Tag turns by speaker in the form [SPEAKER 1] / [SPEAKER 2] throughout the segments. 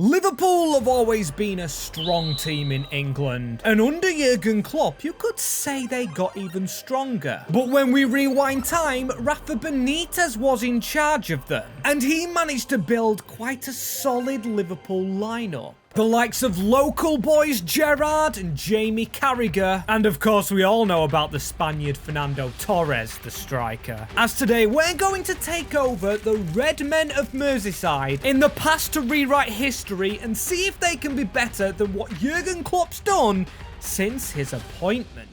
[SPEAKER 1] Liverpool have always been a strong team in England, and under Jurgen Klopp you could say they got even stronger. But when we rewind time, Rafa Benitez was in charge of them, and he managed to build quite a solid Liverpool lineup. The likes of local boys Gerrard and Jamie Carragher, and of course we all know about the Spaniard Fernando Torres, the striker. As today we're going to take over the Red Men of Merseyside in the past to rewrite history and see if they can be better than what Jurgen Klopp's done since his appointment.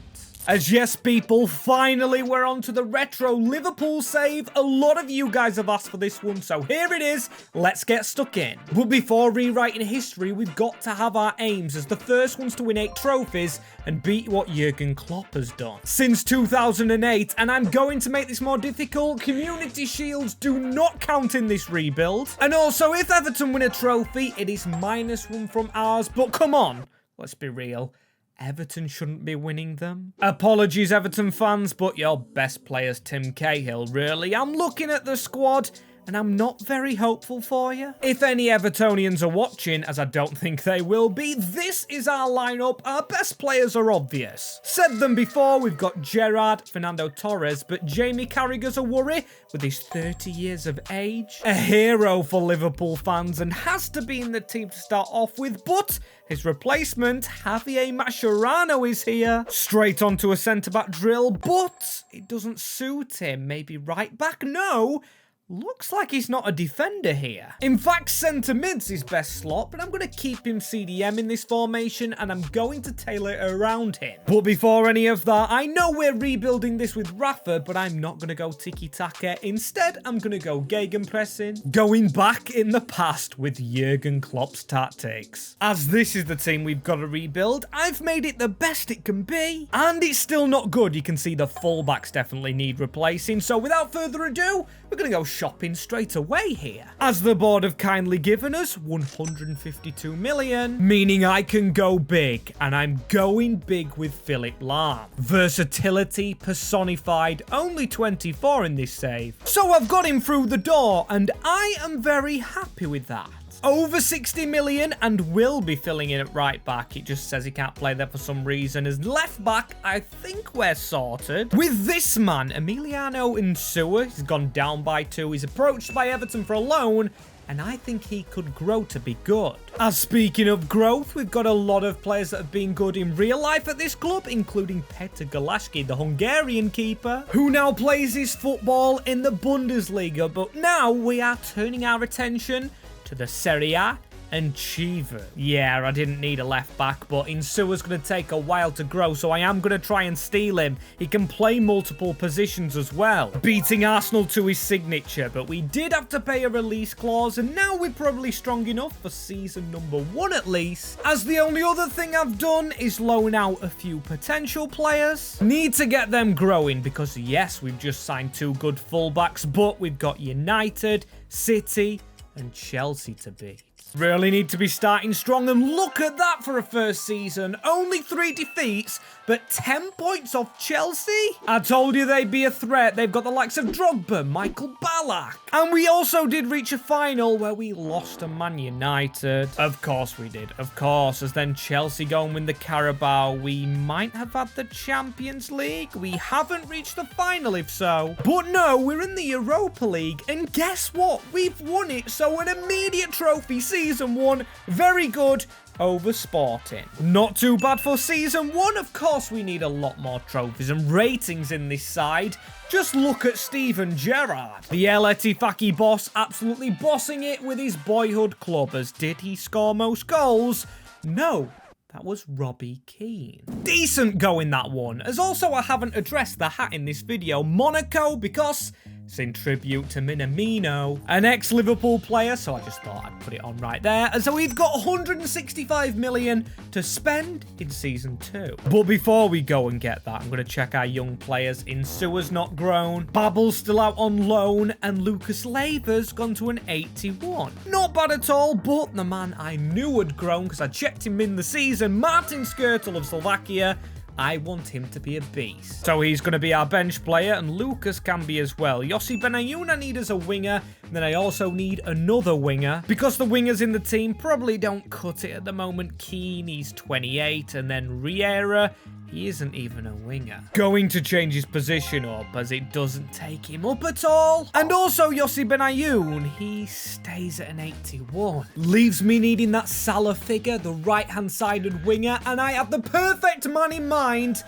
[SPEAKER 1] As yes people, finally we're on to the retro Liverpool save. A lot of you guys have asked for this one, so here it is. Let's get stuck in. But before rewriting history, we've got to have our aims as the first ones to win 8 trophies and beat what Jurgen Klopp has done since 2008, and I'm going to make this more difficult. Community shields do not count in this rebuild. And also, if Everton win a trophy, it is -1 from ours, but come on, let's be real. Everton shouldn't be winning them. Apologies, Everton fans, but your best player's Tim Cahill, really. I'm looking at the squad, and I'm not very hopeful for you. If any Evertonians are watching, as I don't think they will be, this is our lineup. Our best players are obvious. Said them before, we've got Gerrard, Fernando Torres, but Jamie Carragher's a worry with his 30 years of age. A hero for Liverpool fans and has to be in the team to start off with, but his replacement, Javier Mascherano, is here. Straight onto a centre-back drill, but it doesn't suit him. Maybe right back? No. Looks like he's not a defender here. In fact, centre mid's his best slot, but I'm going to keep him CDM in this formation and I'm going to tailor it around him. But before any of that, I know we're rebuilding this with Rafa, but I'm not going to go tiki-taka. Instead, I'm going to go gegenpressing, going back in the past with Jurgen Klopp's tactics. As this is the team we've got to rebuild, I've made it the best it can be, and it's still not good. You can see the fullbacks definitely need replacing, so without further ado, we're going to go shopping straight away here. As the board have kindly given us 152 million, meaning I can go big, and I'm going big with Philipp Lahm. Versatility personified, only 24 in this save. So I've got him through the door, and I am very happy with that. Over 60 million and will be filling in at right back. It just says he can't play there for some reason. As left back, I think we're sorted. With this man, Emiliano Insua, he's gone down by 2. He's approached by Everton for a loan, and I think he could grow to be good. As speaking of growth, we've got a lot of players that have been good in real life at this club, including Petr Galaschi, the Hungarian keeper, who now plays his football in the Bundesliga. But now we are turning our attention to the Serie A and Chiva. Yeah, I didn't need a left back, but Insua's going to take a while to grow, so I am going to try and steal him. He can play multiple positions as well, beating Arsenal to his signature, but we did have to pay a release clause, and now we're probably strong enough for season number 1 at least, as the only other thing I've done is loan out a few potential players. Need to get them growing, because yes, we've just signed 2 good fullbacks, but we've got United, City, and Chelsea to beat. Really need to be starting strong, and look at that for a first season. Only 3 defeats, but 10 points off Chelsea? I told you they'd be a threat. They've got the likes of Drogba, Michael Ballack. And we also did reach a final where we lost to Man United. Of course we did, of course. As then Chelsea go and win the Carabao. We might have had the Champions League. We haven't reached the final if so. But no, we're in the Europa League. And guess what? We've won it. So an immediate trophy. Season 1, very good over Sporting. Not too bad for season 1. Of course we need a lot more trophies and ratings in this side. Just look at Steven Gerrard. The El Etifaki boss absolutely bossing it with his boyhood club. As did he score most goals? No. That was Robbie Keane. Decent going, that one. As also I haven't addressed the hat in this video, Monaco, because it's in tribute to Minamino, an ex-Liverpool player, so I just thought I'd put it on right there. And so we've got 165 million to spend in season 2. But before we go and get that, I'm going to check our young players. Insua's not grown, Babel's still out on loan, and Lucas Leiva's gone to an 81. Not bad at all, but the man I knew had grown because I checked him in the season, Martin Skrtel of Slovakia, I want him to be a beast. So he's going to be our bench player, and Lucas can be as well. Yossi Benayoun I need as a winger, and then I also need another winger, because the wingers in the team probably don't cut it at the moment. Keane, he's 28, and then Riera, he isn't even a winger. Going to change his position up, as it doesn't take him up at all. And also Yossi Benayoun, he stays at an 81. Leaves me needing that Salah figure, the right-hand-sided winger, and I have the perfect man in mind,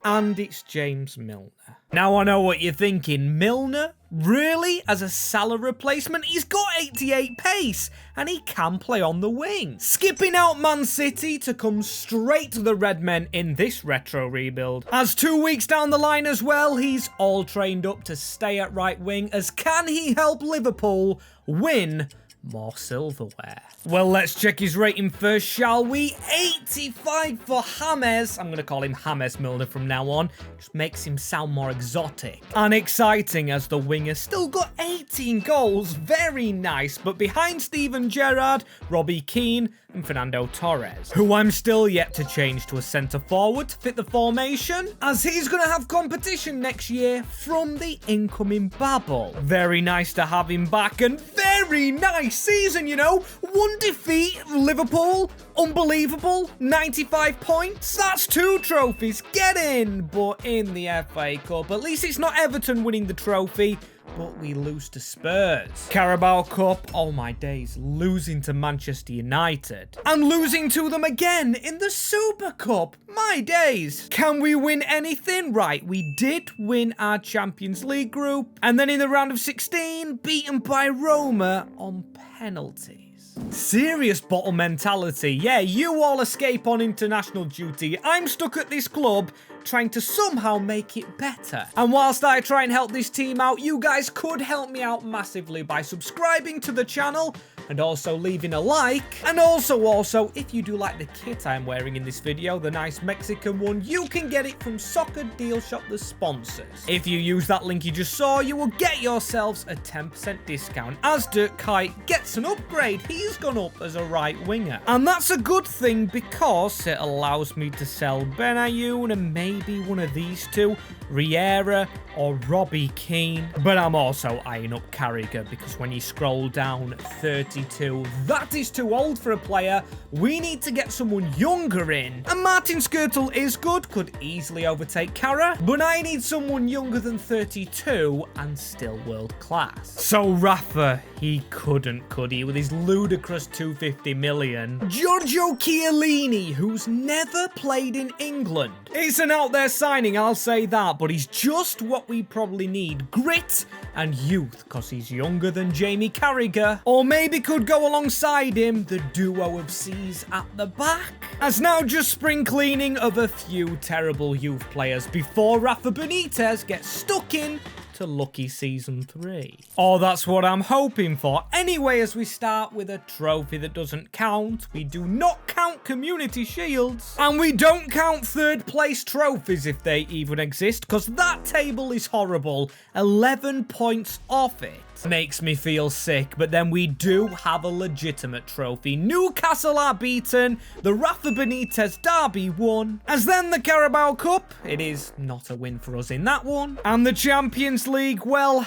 [SPEAKER 1] and it's James Milner. Now I know what you're thinking, Milner? Really? As a Salah replacement? He's got 88 pace, and he can play on the wing. Skipping out Man City to come straight to the Red Men in this retro rebuild. As 2 weeks down the line as well, he's all trained up to stay at right wing, as can he help Liverpool win more silverware? Well, let's check his rating first, shall we? 85 for James. I'm going to call him James Milner from now on. Just makes him sound more exotic and exciting, as the winger still got 18 goals. Very nice. But behind Steven Gerrard, Robbie Keane and Fernando Torres, who I'm still yet to change to a centre forward to fit the formation, as he's going to have competition next year from the incoming Babel. Very nice to have him back, and very nice season, you know. 1 defeat, Liverpool, unbelievable, 95 points. That's 2 trophies, get in. But in the FA Cup, at least it's not Everton winning the trophy, but we lose to Spurs. Carabao Cup, oh my days, losing to Manchester United. And losing to them again in the Super Cup, my days. Can we win anything? Right, we did win our Champions League group, and then in the round of 16, beaten by Roma on penalties. Serious bottle mentality. Yeah, you all escape on international duty. I'm stuck at this club trying to somehow make it better. And whilst I try and help this team out, you guys could help me out massively by subscribing to the channel and also leaving a like. And also, if you do like the kit I'm wearing in this video, the nice Mexican one, you can get it from Soccer Deal Shop, the sponsors. If you use that link you just saw, you will get yourselves a 10% discount, as Dirk Kuyt gets an upgrade. He's gone up as a right winger. And that's a good thing, because it allows me to sell Benayoun and maybe one of these two, Riera or Robbie Keane. But I'm also eyeing up Carragher, because when you scroll down, 32, that is too old for a player. We need to get someone younger in. And Martin Skrtel is good, could easily overtake Cara, but I need someone younger than 32 and still world class. So Rafa, he couldn't, could he, with his ludicrous 250 million. Giorgio Chiellini, who's never played in England. It's an out there signing, I'll say that, but he's just what we probably need. Grit and youth, because he's younger than Jamie Carragher. Or maybe could go alongside him, the duo of C's at the back. As now just spring cleaning of a few terrible youth players before Rafa Benitez gets stuck in to lucky season 3. Oh, that's what I'm hoping for. Anyway, as we start with a trophy that doesn't count, we do not count community shields, and we don't count third place trophies if they even exist, because that table is horrible. 11 points off it. Makes me feel sick, but then we do have a legitimate trophy. Newcastle are beaten, the Rafa Benitez derby won, as then the Carabao Cup, it is not a win for us in that one, and the Champions League, well,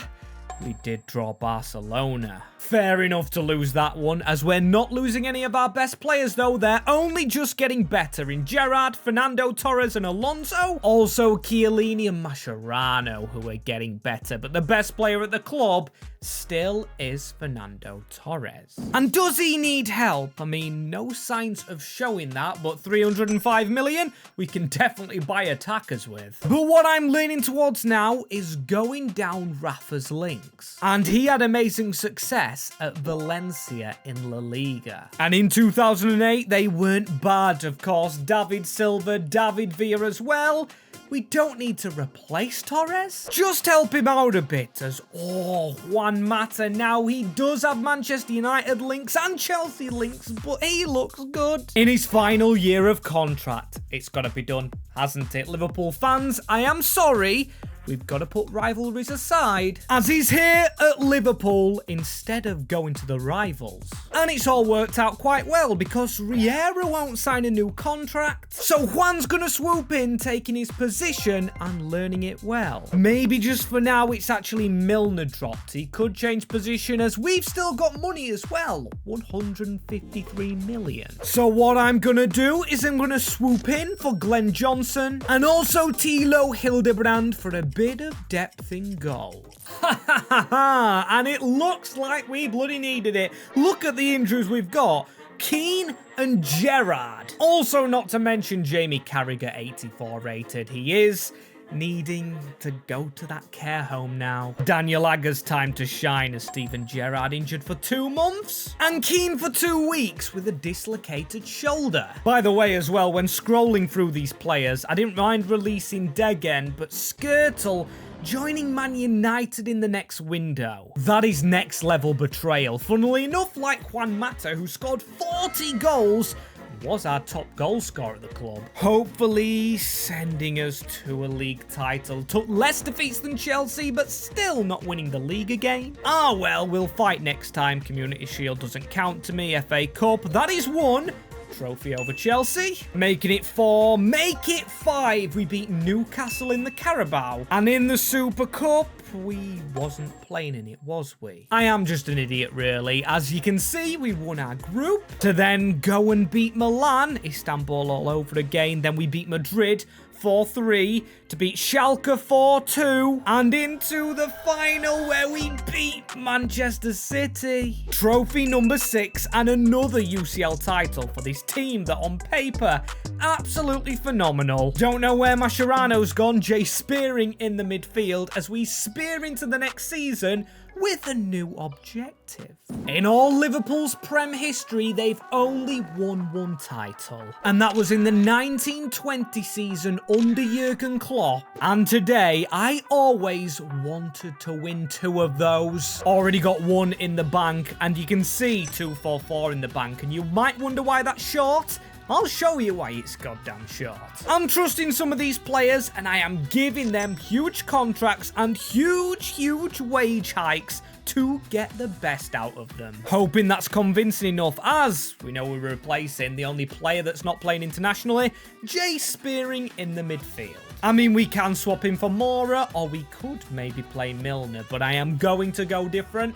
[SPEAKER 1] we did draw Barcelona. Fair enough to lose that one, as we're not losing any of our best players though. They're only just getting better in Gerrard, Fernando Torres and Alonso. Also Chiellini and Mascherano, who are getting better, but the best player at the club still is Fernando Torres. And does he need help? I mean, no signs of showing that, but 305 million, we can definitely buy attackers with. But what I'm leaning towards now is going down Rafa's links. And he had amazing success at Valencia in La Liga. And in 2008, they weren't bad, of course. David Silva, David Villa as well. We don't need to replace Torres. Just help him out a bit, as, oh, Juan Mata now, he does have Manchester United links and Chelsea links, but he looks good. In his final year of contract, it's got to be done, hasn't it? Liverpool fans, I am sorry. we've got to put rivalries aside, as he's here at Liverpool instead of going to the rivals. And it's all worked out quite well because Riera won't sign a new contract, so Juan's gonna swoop in, taking his position and learning it well. Maybe just for now it's actually Milner dropped. He could change position as we've still got money as well, 153 million. So what I'm gonna do is I'm gonna swoop in for Glenn Johnson and also Thilo Hildebrand for a bit of depth in goal. And it looks like we bloody needed it. Look at the injuries we've got. Keane and Gerrard. Also not to mention Jamie Carragher, 84 rated. He is needing to go to that care home now. Daniel Agger's time to shine as Steven Gerrard injured for 2 months. And Keane for 2 weeks with a dislocated shoulder. By the way as well, when scrolling through these players, I didn't mind releasing Degen, but Skirtle joining Man United in the next window. That is next level betrayal. Funnily enough, like Juan Mata, who scored 40 goals, was our top goal scorer at the club. Hopefully sending us to a league title. Took less defeats than Chelsea, but still not winning the league again. Ah well, we'll fight next time. Community Shield doesn't count to me. FA Cup, that is 1. Trophy over Chelsea. Making it 4, make it 5. We beat Newcastle in the Carabao. And in the Super Cup, we wasn't playing in it, was we? I am just an idiot, really. As you can see, we won our group to then go and beat Milan, Istanbul all over again. Then we beat Madrid 4-3 to beat Schalke 4-2 and into the final where we beat Manchester City. Trophy number 6 and another UCL title for this team that on paper, absolutely phenomenal. Don't know where Mascherano's gone. Jay Spearing in the midfield as we spear into the next season with a new objective. In all Liverpool's Prem history, they've only won 1 title, and that was in the 1920 season under Jurgen Klopp. And today, I always wanted to win 2 of those. Already got 1 in the bank, and you can see 244 in the bank, and you might wonder why that's short. I'll show you why it's goddamn short. I'm trusting some of these players and I am giving them huge contracts and huge wage hikes to get the best out of them. Hoping that's convincing enough, as we know we're replacing the only player that's not playing internationally, Jay Spearing in the midfield. I mean, we can swap him for Mora, or we could maybe play Milner, but I am going to go different.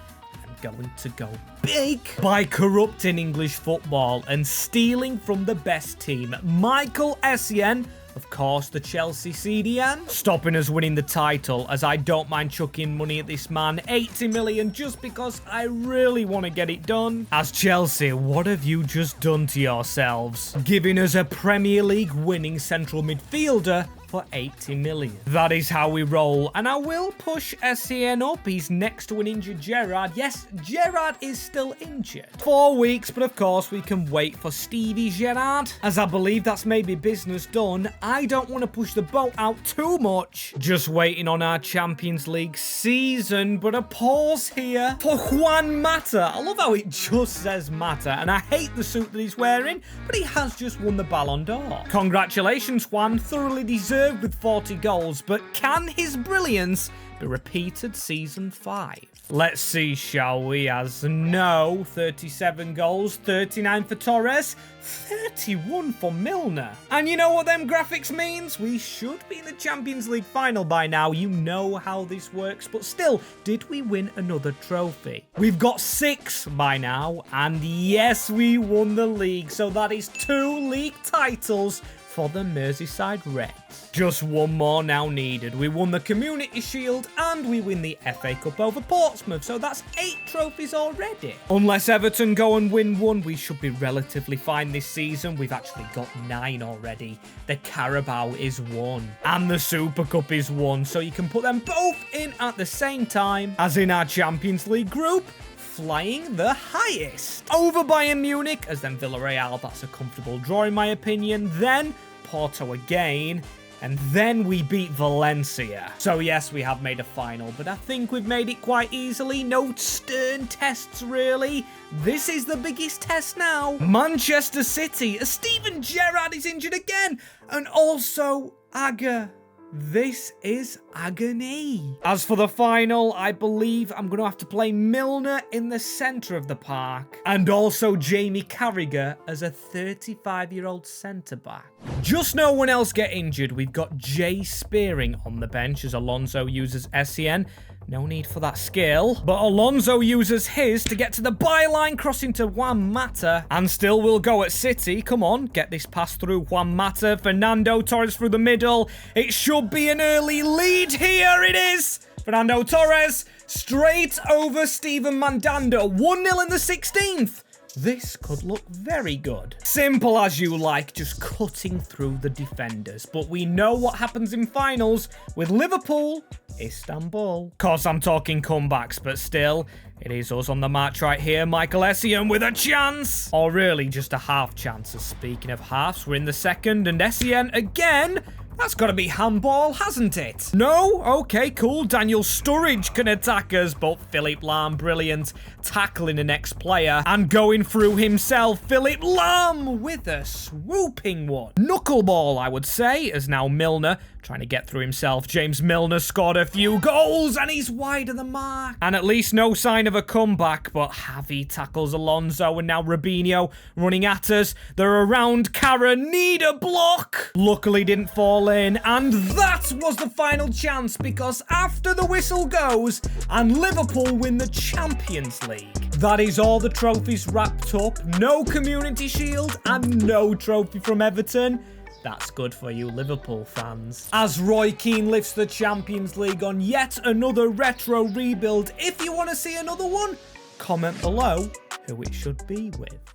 [SPEAKER 1] Going to go big by corrupting English football and stealing from the best team. Michael Essien, of course, the Chelsea CDM, stopping us winning the title, as I don't mind chucking money at this man, 80 million, just because I really want to get it done. As Chelsea, what have you just done to yourselves? Giving us a Premier League winning central midfielder for 80 million. That is how we roll, and I will push Essien up. He's next to an injured Gerrard. Yes, Gerrard is still injured. 4 weeks, but of course we can wait for Stevie Gerrard, as I believe that's maybe business done. I don't want to push the boat out too much. Just waiting on our Champions League season, but a pause here for Juan Mata. I love how it just says Mata, and I hate the suit that he's wearing, but he has just won the Ballon d'Or. Congratulations, Juan. Thoroughly deserved with 40 goals, but can his brilliance be repeated season 5? Let's see, shall we? As no, 37 goals, 39 for Torres, 31 for Milner. And you know what them graphics means? We should be in the Champions League final by now. You know how this works, but still, did we win another trophy? We've got 6 by now, and yes, we won the league, so that is 2 league titles for the Merseyside Reds. Just 1 more now needed. We won the Community Shield and we win the FA Cup over Portsmouth, so that's 8 trophies already. Unless Everton go and win 1, we should be relatively fine this season. We've actually got 9 already. The Carabao is 1 and the Super Cup is 1, so you can put them both in at the same time as in our Champions League group. Flying the highest. Over Bayern Munich, as then Villarreal, that's a comfortable draw in my opinion. Then Porto again, and then we beat Valencia. So yes, we have made a final, but I think we've made it quite easily. No stern tests really. This is the biggest test now. Manchester City, as Steven Gerrard is injured again, and also Agger. This is agony. As for the final, I believe I'm going to have to play Milner in the centre of the park and also Jamie Carragher as a 35-year-old centre-back. Just no one else get injured. We've got Jay Spearing on the bench as Alonso uses SEN. No need for that skill. But Alonso uses his to get to the byline, crossing to Juan Mata. And still will go at City. Come on, get this pass through Juan Mata. Fernando Torres through the middle. It should be an early lead. Here it is. Fernando Torres straight over Steven Mandanda. 1-0 in the 16th. This could look very good. Simple as you like, just cutting through the defenders. But we know what happens in finals with Liverpool, Istanbul. Of course, I'm talking comebacks, but still, it is us on the march right here. Michael Essien with a chance. Or really, just a half chance. Speaking of halves, we're in the second, and Essien again. That's got to be handball, hasn't it? No? Okay, cool. Daniel Sturridge can attack us, but Philipp Lahm, brilliant. Tackling the next player and going through himself. Philipp Lahm with a swooping one. Knuckleball, I would say, as now Milner trying to get through himself. James Milner scored a few goals and he's wide of the mark. And at least no sign of a comeback, but Javi tackles Alonso and now Robinho running at us. They're around Cara, need a block. Luckily didn't fall in, and that was the final chance, because after the whistle goes and Liverpool win the Champions League. That is all the trophies wrapped up. No Community Shield and no trophy from Everton. That's good for you Liverpool fans. As Roy Keane lifts the Champions League on yet another retro rebuild. If you want to see another one, comment below who it should be with.